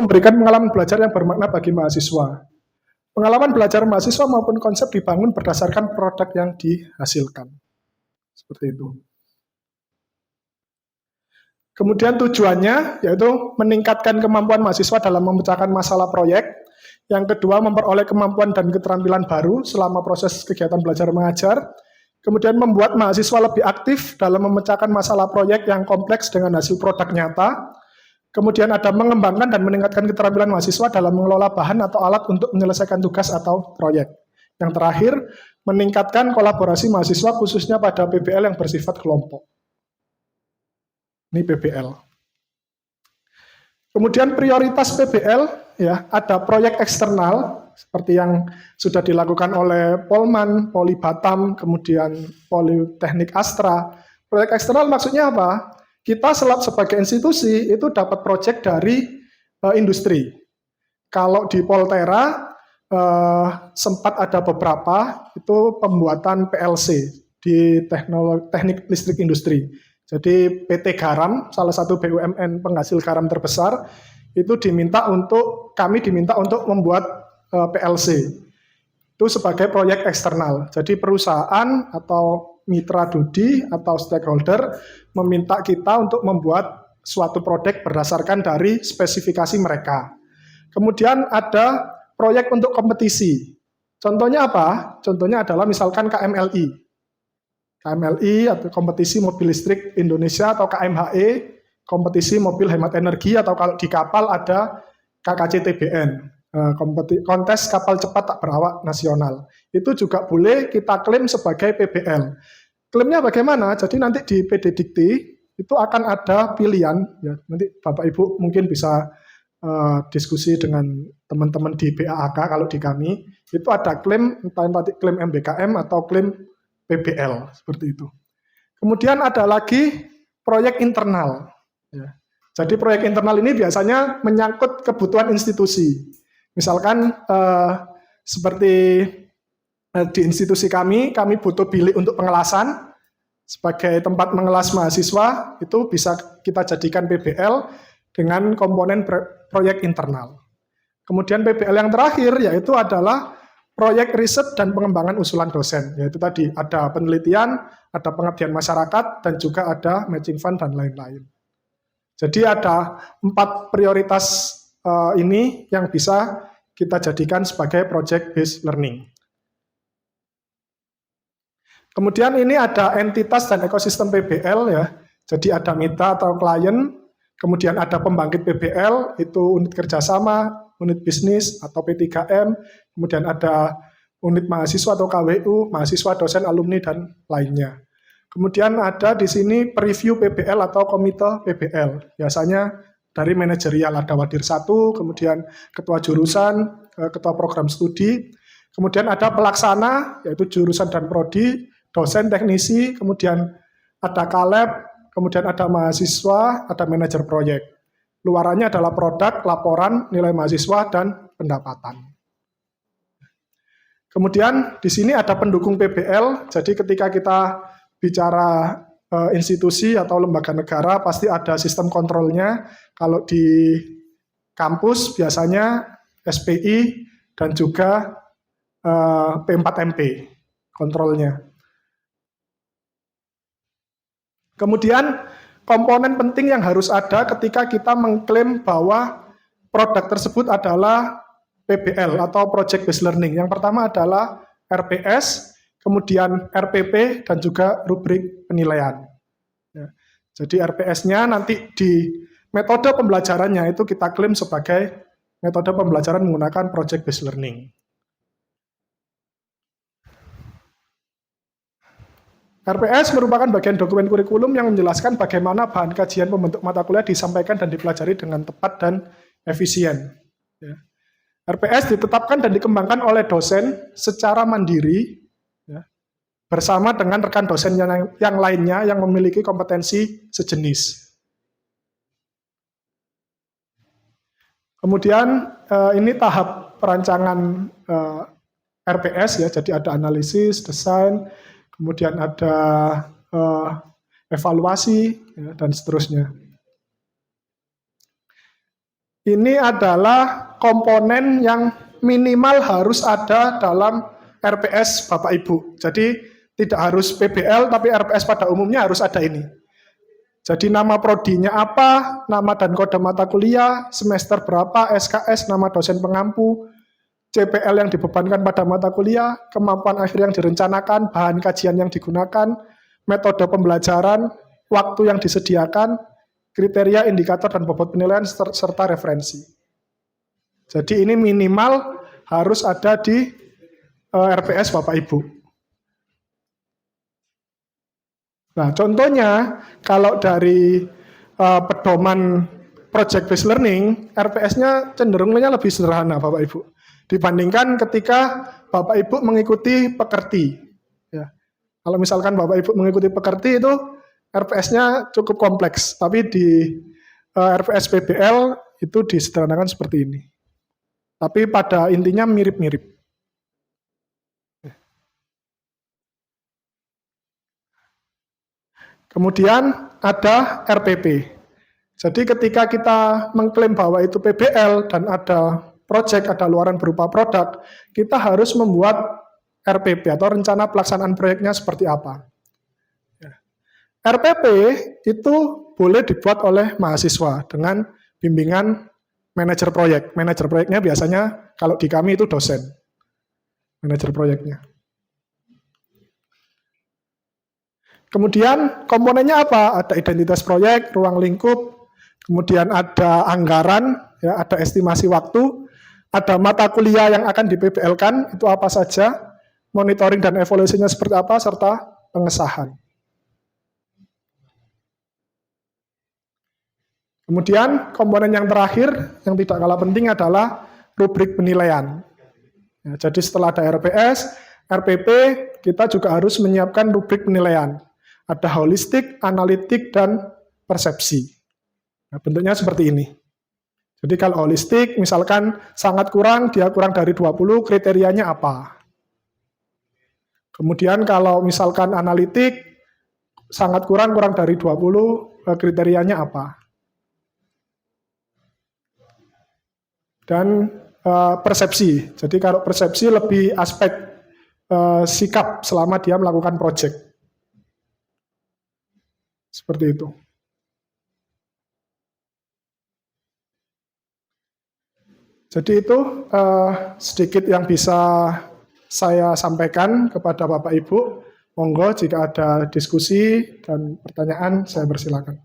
memberikan pengalaman belajar yang bermakna bagi mahasiswa. Pengalaman belajar mahasiswa maupun konsep dibangun berdasarkan produk yang dihasilkan. Seperti itu. Kemudian tujuannya yaitu meningkatkan kemampuan mahasiswa dalam memecahkan masalah proyek. Yang kedua, memperoleh kemampuan dan keterampilan baru selama proses kegiatan belajar mengajar. Kemudian membuat mahasiswa lebih aktif dalam memecahkan masalah proyek yang kompleks dengan hasil produk nyata. Kemudian ada mengembangkan dan meningkatkan keterampilan mahasiswa dalam mengelola bahan atau alat untuk menyelesaikan tugas atau proyek. Yang terakhir, meningkatkan kolaborasi mahasiswa khususnya pada PBL yang bersifat kelompok. Ini PBL. Kemudian prioritas PBL, ya, ada proyek eksternal seperti yang sudah dilakukan oleh Polman, Poli Batam, kemudian Politeknik Astra. Proyek eksternal maksudnya apa? Kita sebagai institusi itu dapat proyek dari industri. Kalau di Poltera sempat ada beberapa itu pembuatan PLC di teknik listrik industri. Jadi PT Garam, salah satu BUMN penghasil garam terbesar, itu kami diminta untuk membuat PLC. Itu sebagai proyek eksternal. Jadi perusahaan atau mitra Dudi atau stakeholder meminta kita untuk membuat suatu produk berdasarkan dari spesifikasi mereka. Kemudian ada proyek untuk kompetisi. Contohnya apa? Contohnya adalah misalkan KMLI. KMLI atau kompetisi mobil listrik Indonesia atau KMHE, kompetisi mobil hemat energi, atau kalau di kapal ada KKCTBN, kontes kapal cepat tak berawak nasional. Itu juga boleh kita klaim sebagai PBL. Klaimnya bagaimana? Jadi nanti di PD Dikti itu akan ada pilihan, ya, nanti Bapak Ibu mungkin bisa diskusi dengan teman-teman di BAAK. Kalau di kami itu ada klaim, entah klaim MBKM atau klaim PBL, seperti itu. Kemudian ada lagi proyek internal. Ya. Jadi proyek internal ini biasanya menyangkut kebutuhan institusi. Misalkan seperti di institusi kami butuh bilik untuk pengelasan. Sebagai tempat mengelas mahasiswa, itu bisa kita jadikan PBL dengan komponen proyek internal. Kemudian PBL yang terakhir yaitu adalah proyek riset dan pengembangan usulan dosen, yaitu tadi ada penelitian, ada pengabdian masyarakat, dan juga ada matching fund dan lain-lain. Jadi ada 4 prioritas ini yang bisa kita jadikan sebagai project based learning. Kemudian ini ada entitas dan ekosistem PBL, ya. Jadi ada mitra atau klien, kemudian ada pembangkit PBL, itu unit kerjasama, unit bisnis atau P3M, kemudian ada unit mahasiswa atau KWU, mahasiswa, dosen, alumni, dan lainnya. Kemudian ada di sini preview PBL atau komite PBL. Biasanya dari manajerial ada wadir 1, kemudian ketua jurusan, ketua program studi, kemudian ada pelaksana, yaitu jurusan dan prodi, dosen, teknisi, kemudian ada kaleb, kemudian ada mahasiswa, ada manajer proyek. Luarannya adalah produk, laporan, nilai mahasiswa, dan pendapatan. Kemudian di sini ada pendukung PBL, jadi ketika kita bicara institusi atau lembaga negara pasti ada sistem kontrolnya. Kalau di kampus biasanya SPI dan juga P4MP kontrolnya. Kemudian komponen penting yang harus ada ketika kita mengklaim bahwa produk tersebut adalah PBL atau Project Based Learning. Yang pertama adalah RPS, kemudian RPP, dan juga rubrik penilaian. Ya. Jadi RPS-nya nanti di metode pembelajarannya itu kita klaim sebagai metode pembelajaran menggunakan Project Based Learning. RPS merupakan bagian dokumen kurikulum yang menjelaskan bagaimana bahan kajian pembentuk mata kuliah disampaikan dan dipelajari dengan tepat dan efisien. Ya. RPS ditetapkan dan dikembangkan oleh dosen secara mandiri, ya, bersama dengan rekan dosen yang lainnya yang memiliki kompetensi sejenis. Kemudian ini tahap perancangan RPS, ya, jadi ada analisis, desain, kemudian ada evaluasi, ya, dan seterusnya. Ini adalah komponen yang minimal harus ada dalam RPS Bapak Ibu. Jadi tidak harus PBL, tapi RPS pada umumnya harus ada ini. Jadi nama prodinya apa, nama dan kode mata kuliah, semester berapa, SKS, nama dosen pengampu, CPL yang dibebankan pada mata kuliah, kemampuan akhir yang direncanakan, bahan kajian yang digunakan, metode pembelajaran, waktu yang disediakan, kriteria, indikator, dan bobot penilaian, serta referensi. Jadi ini minimal harus ada di RPS Bapak Ibu. Nah, contohnya kalau dari pedoman project based learning, RPS-nya cenderungnya lebih sederhana Bapak Ibu, dibandingkan ketika Bapak Ibu mengikuti pekerti. Ya. Kalau misalkan Bapak Ibu mengikuti pekerti itu RPS-nya cukup kompleks, tapi di RPS PBL itu disederhanakan seperti ini. Tapi pada intinya mirip-mirip. Kemudian ada RPP. Jadi ketika kita mengklaim bahwa itu PBL dan ada project, ada luaran berupa produk, kita harus membuat RPP atau rencana pelaksanaan proyeknya seperti apa. RPP itu boleh dibuat oleh mahasiswa dengan bimbingan manajer proyek. Manajer proyeknya biasanya kalau di kami itu dosen. Manajer proyeknya. Kemudian komponennya apa? Ada identitas proyek, ruang lingkup, kemudian ada anggaran, ya, ada estimasi waktu, ada mata kuliah yang akan di-PBL-kan, itu apa saja, monitoring dan evaluasinya seperti apa, serta pengesahan. Kemudian komponen yang terakhir, yang tidak kalah penting adalah rubrik penilaian. Ya, jadi setelah ada RPS, RPP, kita juga harus menyiapkan rubrik penilaian. Ada holistik, analitik, dan persepsi. Nah, bentuknya seperti ini. Jadi kalau holistik, misalkan sangat kurang, dia kurang dari 20, kriterianya apa? Kemudian kalau misalkan analitik, sangat kurang dari 20, kriterianya apa? Dan persepsi. Jadi kalau persepsi lebih aspek sikap selama dia melakukan project. Seperti itu. Jadi itu sedikit yang bisa saya sampaikan kepada Bapak Ibu. Monggo jika ada diskusi dan pertanyaan saya persilakan.